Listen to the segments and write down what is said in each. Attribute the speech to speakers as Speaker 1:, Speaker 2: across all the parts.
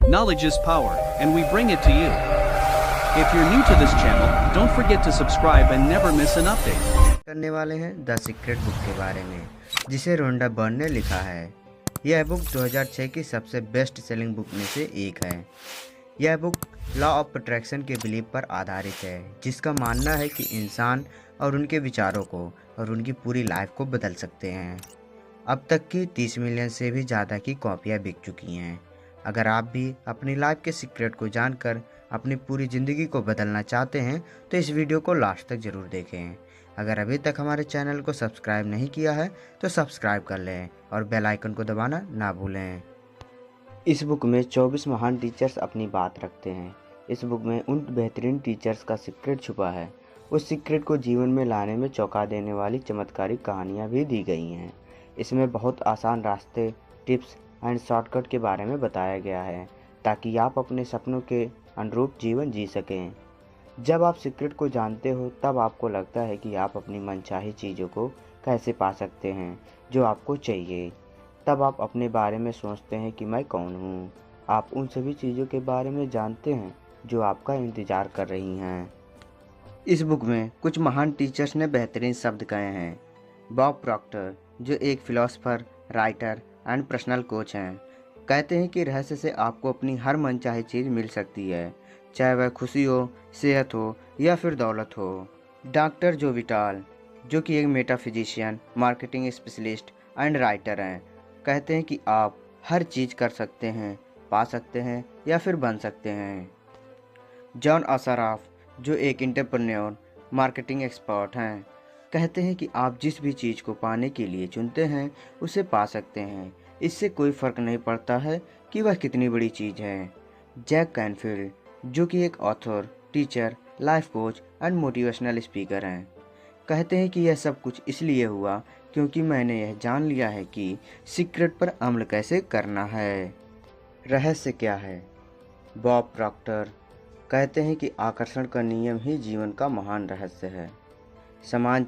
Speaker 1: Knowledge is power, and we bring it to you. If you're new to this channel, don't forget to subscribe and never miss an update.
Speaker 2: करने वाले हैं the secret book के बारे में, जिसे Rhonda Byrne ने लिखा है। यह बुक 2006 की सबसे बेस्ट सेलिंग बुक में से एक है। यह बुक लॉ ऑफ अट्रैक्शन के बिलीव पर आधारित है, जिसका मानना है कि इंसान और उनके विचारों को और उनकी पूरी लाइफ को बदल सकते हैं। अब तक की 30 मिलियन से भी ज़्यादा की कॉपियाँ बिक चुकी हैं। अगर आप भी अपनी लाइफ के सीक्रेट को जानकर अपनी पूरी ज़िंदगी को बदलना चाहते हैं तो इस वीडियो को लास्ट तक ज़रूर देखें। अगर अभी तक हमारे चैनल को सब्सक्राइब नहीं किया है तो सब्सक्राइब कर लें और बेल आइकन को दबाना ना भूलें। इस बुक में 24 महान टीचर्स अपनी बात रखते हैं। इस बुक में उन बेहतरीन टीचर्स का सीक्रेट छुपा है। उस सीक्रेट को जीवन में लाने में चौंका देने वाली चमत्कारी कहानियाँ भी दी गई हैं। इसमें बहुत आसान रास्ते, टिप्स एंड शॉर्टकट के बारे में बताया गया है, ताकि आप अपने सपनों के अनुरूप जीवन जी सकें। जब आप सीक्रेट को जानते हो तब आपको लगता है कि आप अपनी मनचाही चीज़ों को कैसे पा सकते हैं जो आपको चाहिए। तब आप अपने बारे में सोचते हैं कि मैं कौन हूँ। आप उन सभी चीज़ों के बारे में जानते हैं जो आपका इंतज़ार कर रही हैं। इस बुक में कुछ महान टीचर्स ने बेहतरीन शब्द कहे हैं। बॉब प्रॉक्टर, जो एक philosopher, writer and personal coach हैं, कहते हैं कि रहस्य से आपको अपनी हर मनचाही चीज़ मिल सकती है, चाहे वह खुशी हो, सेहत हो या फिर दौलत हो। डॉक्टर जो विटाल, जो कि एक मेटाफिजिशियन, मार्केटिंग स्पेशलिस्ट एंड राइटर हैं, कहते हैं कि आप हर चीज़ कर सकते हैं, पा सकते हैं या फिर बन सकते हैं। जॉन असराफ, जो एक एंटरप्रेन्योर, मार्केटिंग एक्सपर्ट हैं, कहते हैं कि आप जिस भी चीज़ को पाने के लिए चुनते हैं उसे पा सकते हैं। इससे कोई फ़र्क नहीं पड़ता है कि वह कितनी बड़ी चीज़ है। जैक कैनफील्ड, जो कि एक author, teacher, life coach and motivational speaker हैं, कहते हैं कि यह सब कुछ इसलिए हुआ क्योंकि मैंने यह जान लिया है कि सीक्रेट पर अमल कैसे करना है। रहस्य क्या है? बॉब प्रॉक्टर कहते हैं कि आकर्षण का नियम ही जीवन का महान रहस्य है। समान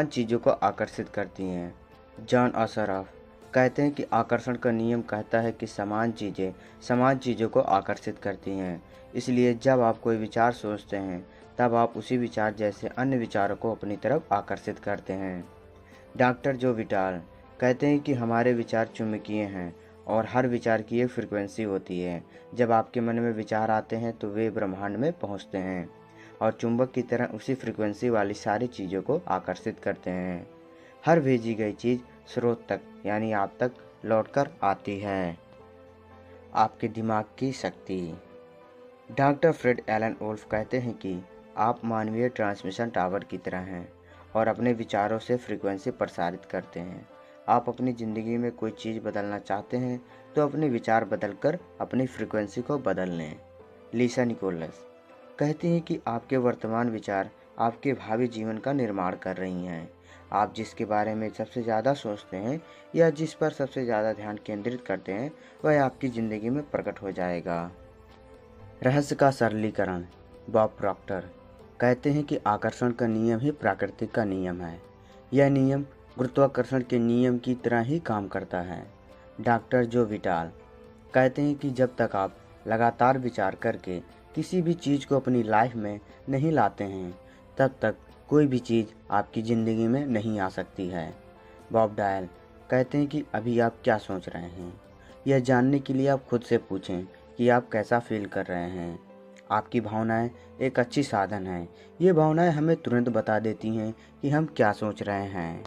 Speaker 2: चीज़ों को आकर्षित करती हैं। जॉन असराफ कहते हैं कि आकर्षण का नियम कहता है कि समान चीज़ों को आकर्षित करती हैं। इसलिए जब आप कोई विचार सोचते हैं तब आप उसी विचार जैसे अन्य विचारों को अपनी तरफ आकर्षित करते हैं। डॉक्टर जो विटाल कहते हैं कि हमारे विचार चुंबकीय हैं और हर विचार की एक फ्रिक्वेंसी होती है। जब आपके मन में विचार आते हैं तो वे ब्रह्मांड में पहुंचते हैं और चुंबक की तरह उसी फ्रिक्वेंसी वाली सारी चीज़ों को आकर्षित करते हैं। हर भेजी गई चीज़ स्रोत तक यानी आप तक लौटकर आती है। आपके दिमाग की शक्ति। डॉक्टर फ्रेड एलन वुल्फ कहते हैं कि आप मानवीय ट्रांसमिशन टावर की तरह हैं और अपने विचारों से फ्रीक्वेंसी प्रसारित करते हैं। आप अपनी ज़िंदगी में कोई चीज़ बदलना चाहते हैं तो अपने विचार बदलकर अपनी फ्रीक्वेंसी को बदल लें। लीसा निकोलस कहती हैं कि आपके वर्तमान विचार आपके भावी जीवन का निर्माण कर रही हैं। आप जिसके बारे में सबसे ज़्यादा सोचते हैं या जिस पर सबसे ज़्यादा ध्यान केंद्रित करते हैं वह आपकी ज़िंदगी में प्रकट हो जाएगा। रहस्य का सरलीकरण। बॉब प्रॉक्टर कहते हैं कि आकर्षण का नियम ही प्रकृति का नियम है। यह नियम गुरुत्वाकर्षण के नियम की तरह ही काम करता है। डॉक्टर जो विटाल कहते हैं कि जब तक आप लगातार विचार करके किसी भी चीज़ को अपनी लाइफ में नहीं लाते हैं तब तक कोई भी चीज़ आपकी ज़िंदगी में नहीं आ सकती है। बॉब डायल कहते हैं कि अभी आप क्या सोच रहे हैं, यह जानने के लिए आप खुद से पूछें कि आप कैसा फील कर रहे हैं। आपकी भावनाएं एक अच्छी साधन है। ये भावनाएं हमें तुरंत बता देती हैं कि हम क्या सोच रहे हैं।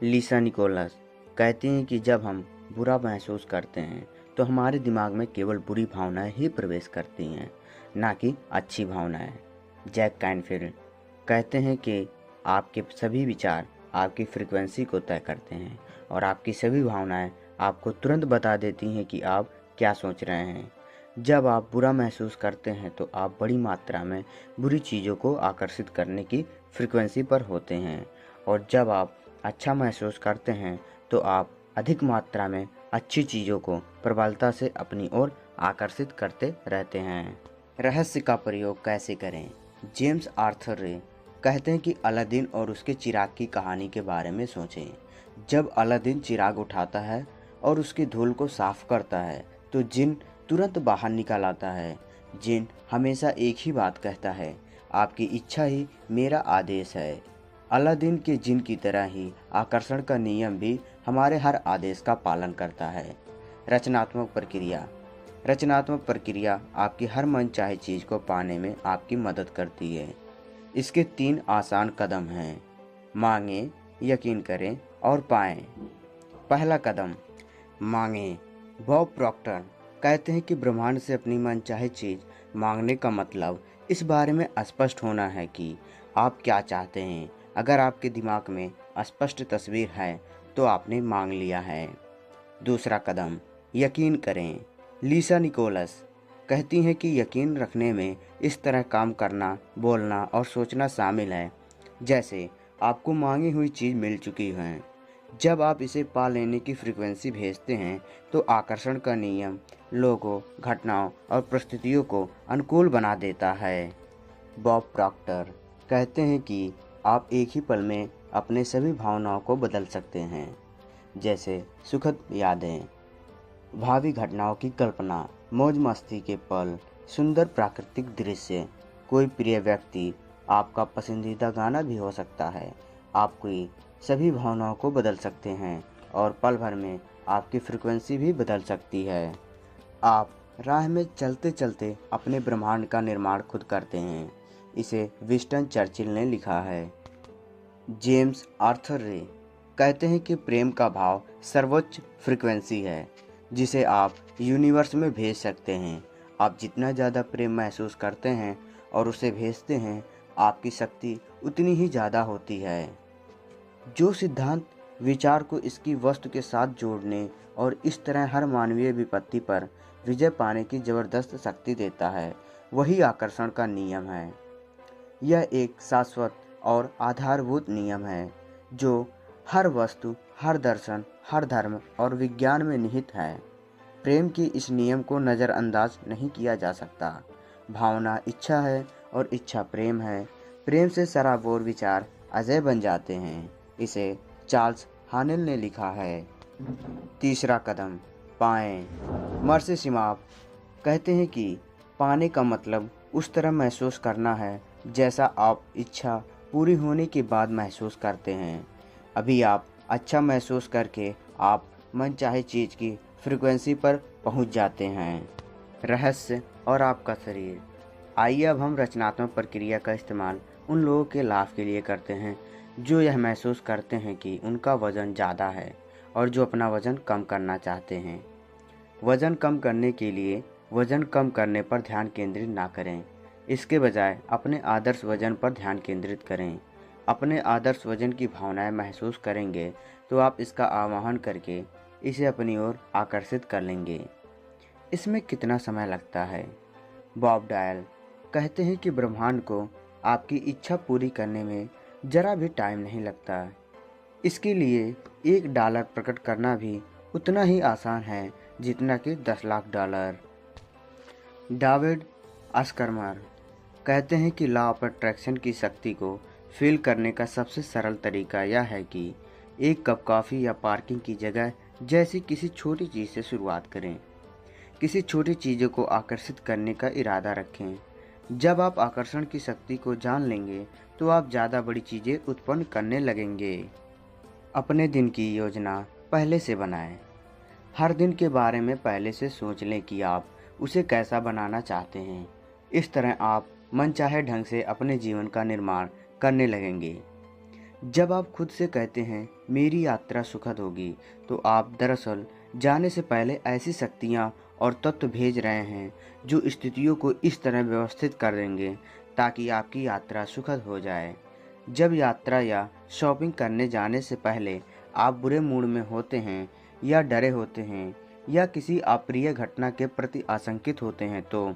Speaker 2: लीसा निकोलस कहती हैं कि जब हम बुरा महसूस करते हैं तो हमारे दिमाग में केवल बुरी भावनाएं ही प्रवेश करती हैं, ना कि अच्छी भावनाएं। जैक कैनफील्ड कहते हैं कि आपके सभी विचार आपकी फ्रीक्वेंसी को तय करते हैं और आपकी सभी भावनाएं आपको तुरंत बता देती हैं कि आप क्या सोच रहे हैं। जब आप बुरा महसूस करते हैं तो आप बड़ी मात्रा में बुरी चीज़ों को आकर्षित करने की फ्रीक्वेंसी पर होते हैं और जब आप अच्छा महसूस करते हैं तो आप अधिक मात्रा में अच्छी चीज़ों को प्रबलता से अपनी ओर आकर्षित करते रहते हैं। रहस्य का प्रयोग कैसे करें? जेम्स आर्थर रे कहते हैं कि अलादीन और उसके चिराग की कहानी के बारे में सोचें। जब अलादीन चिराग उठाता है और उसकी धूल को साफ करता है तो जिन तुरंत बाहर निकल आता है। जिन हमेशा एक ही बात कहता है, आपकी इच्छा ही मेरा आदेश है। अलादीन के जिन की तरह ही आकर्षण का नियम भी हमारे हर आदेश का पालन करता है। रचनात्मक प्रक्रिया। रचनात्मक प्रक्रिया आपकी हर मनचाही चीज़ को पाने में आपकी मदद करती है। इसके 3 आसान कदम हैं: मांगें, यकीन करें और पाएं। पहला कदम, मांगें। बॉब प्रॉक्टर कहते हैं कि ब्रह्मांड से अपनी मनचाही चीज़ मांगने का मतलब इस बारे में स्पष्ट होना है कि आप क्या चाहते हैं। अगर आपके दिमाग में स्पष्ट तस्वीर है तो आपने मांग लिया है। दूसरा कदम, यकीन करें। लीसा निकोलस कहती हैं कि यकीन रखने में इस तरह काम करना, बोलना और सोचना शामिल है जैसे आपको मांगी हुई चीज़ मिल चुकी है। जब आप इसे पा लेने की फ्रीक्वेंसी भेजते हैं तो आकर्षण का नियम लोगों, घटनाओं और परिस्थितियों को अनुकूल बना देता है। बॉब प्रॉक्टर कहते हैं कि आप एक ही पल में अपने सभी भावनाओं को बदल सकते हैं, जैसे सुखद यादें, भावी घटनाओं की कल्पना, मौज मस्ती के पल, सुंदर प्राकृतिक दृश्य, कोई प्रिय व्यक्ति, आपका पसंदीदा गाना भी हो सकता है। आपकी सभी भावनाओं को बदल सकते हैं और पल भर में आपकी फ्रीक्वेंसी भी बदल सकती है। आप राह में चलते चलते अपने ब्रह्मांड का निर्माण खुद करते हैं। इसे विंस्टन चर्चिल ने लिखा है। जेम्स आर्थर रे कहते हैं कि प्रेम का भाव सर्वोच्च फ्रीक्वेंसी है जिसे आप यूनिवर्स में भेज सकते हैं। आप जितना ज़्यादा प्रेम महसूस करते हैं और उसे भेजते हैं, आपकी शक्ति उतनी ही ज़्यादा होती है। जो सिद्धांत विचार को इसकी वस्तु के साथ जोड़ने और इस तरह हर मानवीय विपत्ति पर विजय पाने की ज़बरदस्त शक्ति देता है, वही आकर्षण का नियम है। यह एक शाश्वत और आधारभूत नियम है जो हर वस्तु, हर दर्शन, हर धर्म और विज्ञान में निहित है। प्रेम की इस नियम को नज़रअंदाज नहीं किया जा सकता। भावना इच्छा है और इच्छा प्रेम है। प्रेम से सराबोर विचार अजय बन जाते हैं। इसे चार्ल्स हानेल ने लिखा है। तीसरा कदम, पाएं। मर्सी शिमाप कहते हैं कि पाने का मतलब उस तरह महसूस करना है जैसा आप इच्छा पूरी होने के बाद महसूस करते हैं। अभी आप अच्छा महसूस करके आप मनचाही चीज़ की फ्रीक्वेंसी पर पहुंच जाते हैं। रहस्य और आपका शरीर। आइए अब हम रचनात्मक प्रक्रिया का इस्तेमाल उन लोगों के लाभ के लिए करते हैं जो यह महसूस करते हैं कि उनका वज़न ज़्यादा है और जो अपना वज़न कम करना चाहते हैं। वज़न कम करने के लिए वज़न कम करने पर ध्यान केंद्रित ना करें। इसके बजाय अपने आदर्श वज़न पर ध्यान केंद्रित करें। अपने आदर्श वज़न की भावनाएं महसूस करेंगे तो आप इसका आवाहन करके इसे अपनी ओर आकर्षित कर लेंगे। इसमें कितना समय लगता है? बॉब डायल कहते हैं कि ब्रह्मांड को आपकी इच्छा पूरी करने में ज़रा भी टाइम नहीं लगता। इसके लिए $1 प्रकट करना भी उतना ही आसान है जितना कि 10 लाख डॉलर। डेविड अस्कर्मर कहते हैं कि लॉ ऑफ अट्रैक्शन की शक्ति को फील करने का सबसे सरल तरीका यह है कि एक कप कॉफ़ी या पार्किंग की जगह जैसी किसी छोटी चीज़ से शुरुआत करें। किसी छोटी चीज़ों को आकर्षित करने का इरादा रखें। जब आप आकर्षण की शक्ति को जान लेंगे तो आप ज़्यादा बड़ी चीज़ें उत्पन्न करने लगेंगे। अपने दिन की योजना पहले से बनाएं। हर दिन के बारे में पहले से सोच लें कि आप उसे कैसा बनाना चाहते हैं। इस तरह आप मनचाहे ढंग से अपने जीवन का निर्माण करने लगेंगे। जब आप खुद से कहते हैं मेरी यात्रा सुखद होगी, तो आप दरअसल जाने से पहले ऐसी शक्तियाँ और तत्व भेज रहे हैं जो स्थितियों को इस तरह व्यवस्थित कर देंगे ताकि आपकी यात्रा सुखद हो जाए। जब यात्रा या शॉपिंग करने जाने से पहले आप बुरे मूड में होते हैं या डरे होते हैं या किसी अप्रिय घटना के प्रति आशंकित होते हैं तो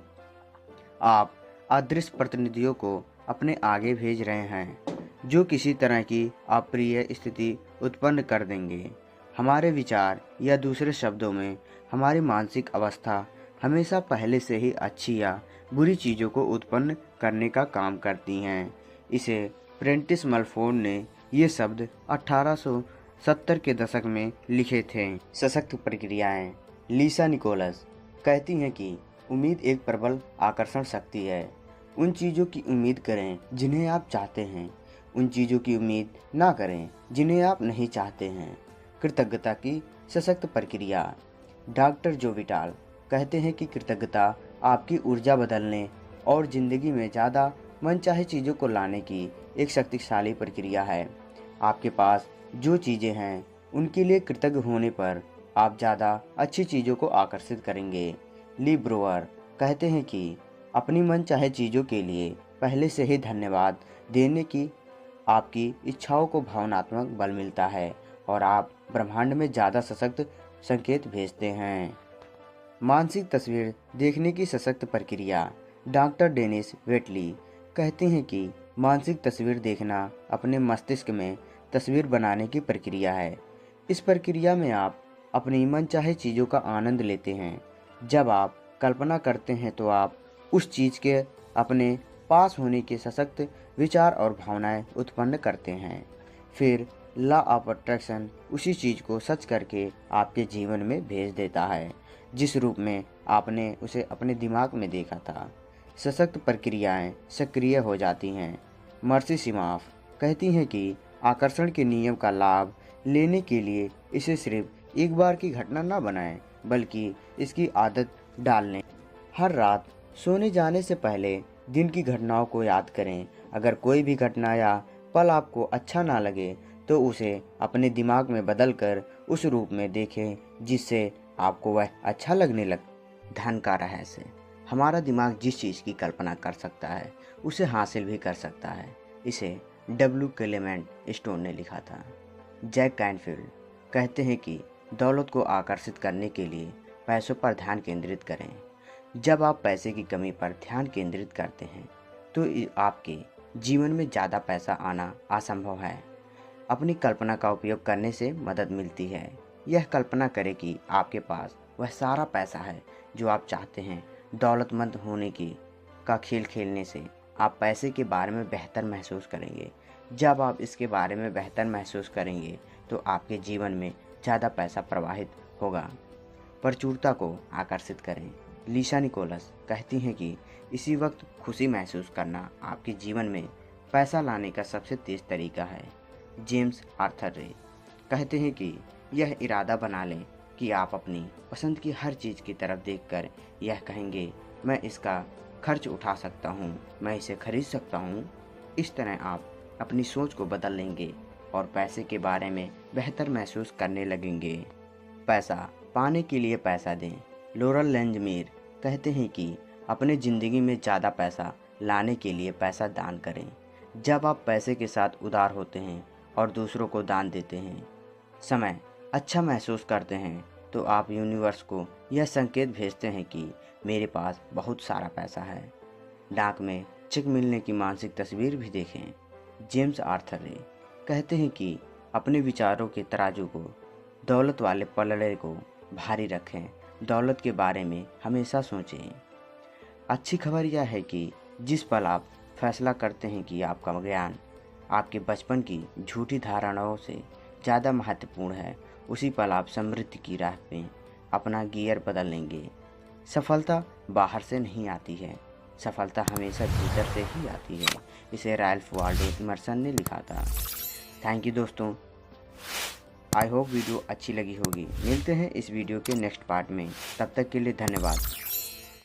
Speaker 2: आप अदृश्य प्रतिनिधियों को अपने आगे भेज रहे हैं जो किसी तरह की अप्रिय स्थिति उत्पन्न कर देंगे। हमारे विचार या दूसरे शब्दों में हमारी मानसिक अवस्था हमेशा पहले से ही अच्छी या बुरी चीज़ों को उत्पन्न करने का काम करती हैं। इसे प्रेंटिस मलफोर्ड ने ये शब्द 1870 के दशक में लिखे थे। सशक्त प्रक्रियाएं। लीसा निकोलस कहती हैं कि उम्मीद एक प्रबल आकर्षण शक्ति है। उन चीज़ों की उम्मीद करें जिन्हें आप चाहते हैं, उन चीज़ों की उम्मीद ना करें जिन्हें आप नहीं चाहते हैं। कृतज्ञता की सशक्त प्रक्रिया। डॉक्टर जो विटाल कहते हैं कि कृतज्ञता आपकी ऊर्जा बदलने और ज़िंदगी में ज़्यादा मनचाहे चीज़ों को लाने की एक शक्तिशाली प्रक्रिया है। आपके पास जो चीज़ें हैं उनके लिए कृतज्ञ होने पर आप ज़्यादा अच्छी चीज़ों को आकर्षित करेंगे। ली ब्रोअर कहते हैं कि अपनी मनचाहे चीज़ों के लिए पहले से ही धन्यवाद देने की आपकी इच्छाओं को भावनात्मक बल मिलता है और आप ब्रह्मांड में ज़्यादा सशक्त संकेत भेजते हैं। मानसिक तस्वीर देखने की सशक्त प्रक्रिया। डॉक्टर डेनिस वेटली कहते हैं कि मानसिक तस्वीर देखना अपने मस्तिष्क में तस्वीर बनाने की प्रक्रिया है। इस प्रक्रिया में आप अपनी मनचाहे चीज़ों का आनंद लेते हैं। जब आप कल्पना करते हैं तो आप उस चीज़ के अपने पास होने के सशक्त विचार और भावनाएं उत्पन्न करते हैं। फिर लॉ ऑफ अट्रैक्शन उसी चीज़ को सच करके आपके जीवन में भेज देता है जिस रूप में आपने उसे अपने दिमाग में देखा था। सशक्त प्रक्रियाएं सक्रिय हो जाती हैं। मर्सी सिमाफ कहती हैं कि आकर्षण के नियम का लाभ लेने के लिए इसे सिर्फ एक बार की घटना न बनाएं, बल्कि इसकी आदत डाल लें। हर रात सोने जाने से पहले दिन की घटनाओं को याद करें। अगर कोई भी घटना या पल आपको अच्छा ना लगे तो उसे अपने दिमाग में बदलकर उस रूप में देखें जिससे आपको वह अच्छा लगने लगे। धन का रहस्य। हमारा दिमाग जिस चीज़ की कल्पना कर सकता है उसे हासिल भी कर सकता है। इसे डब्ल्यू क्लेमेंट स्टोन ने लिखा था। जैक कैनफील्ड कहते हैं कि दौलत को आकर्षित करने के लिए पैसों पर ध्यान केंद्रित करें। जब आप पैसे की कमी पर ध्यान केंद्रित करते हैं तो आपके जीवन में ज़्यादा पैसा आना असंभव है। अपनी कल्पना का उपयोग करने से मदद मिलती है। यह कल्पना करें कि आपके पास वह सारा पैसा है जो आप चाहते हैं। दौलतमंद होने का खेल खेलने से आप पैसे के बारे में बेहतर महसूस करेंगे। जब आप इसके बारे में बेहतर महसूस करेंगे तो आपके जीवन में ज़्यादा पैसा प्रवाहित होगा। प्रचुरता को आकर्षित करें। लीसा निकोलस कहती हैं कि इसी वक्त खुशी महसूस करना आपके जीवन में पैसा लाने का सबसे तेज़ तरीका है। जेम्स आर्थर रे कहते हैं कि यह इरादा बना लें कि आप अपनी पसंद की हर चीज़ की तरफ देखकर यह कहेंगे, मैं इसका खर्च उठा सकता हूँ, मैं इसे खरीद सकता हूँ। इस तरह आप अपनी सोच को बदल लेंगे और पैसे के बारे में बेहतर महसूस करने लगेंगे। पैसा पाने के लिए पैसा दें। लोरल लैंजमेर कहते हैं कि अपने ज़िंदगी में ज़्यादा पैसा लाने के लिए पैसा दान करें। जब आप पैसे के साथ उदार होते हैं और दूसरों को दान देते हैं, समय अच्छा महसूस करते हैं, तो आप यूनिवर्स को यह संकेत भेजते हैं कि मेरे पास बहुत सारा पैसा है। डाक में चेक मिलने की मानसिक तस्वीर भी देखें। जेम्स आर्थर रे कहते हैं कि अपने विचारों के तराजू को दौलत वाले पलड़े को भारी रखें। दौलत के बारे में हमेशा सोचें। अच्छी खबर यह है कि जिस पल आप फैसला करते हैं कि आपका ज्ञान आपके बचपन की झूठी धारणाओं से ज़्यादा महत्वपूर्ण है, उसी पल आप समृद्धि की राह पे अपना गियर बदल लेंगे। सफलता बाहर से नहीं आती है, सफलता हमेशा भीतर से ही आती है। इसे रैल्फ वाल्डो इमर्सन ने लिखा था। थैंक यू दोस्तों, आई होप वीडियो अच्छी लगी होगी। मिलते हैं इस वीडियो के नेक्स्ट पार्ट में, तब तक के लिए धन्यवाद।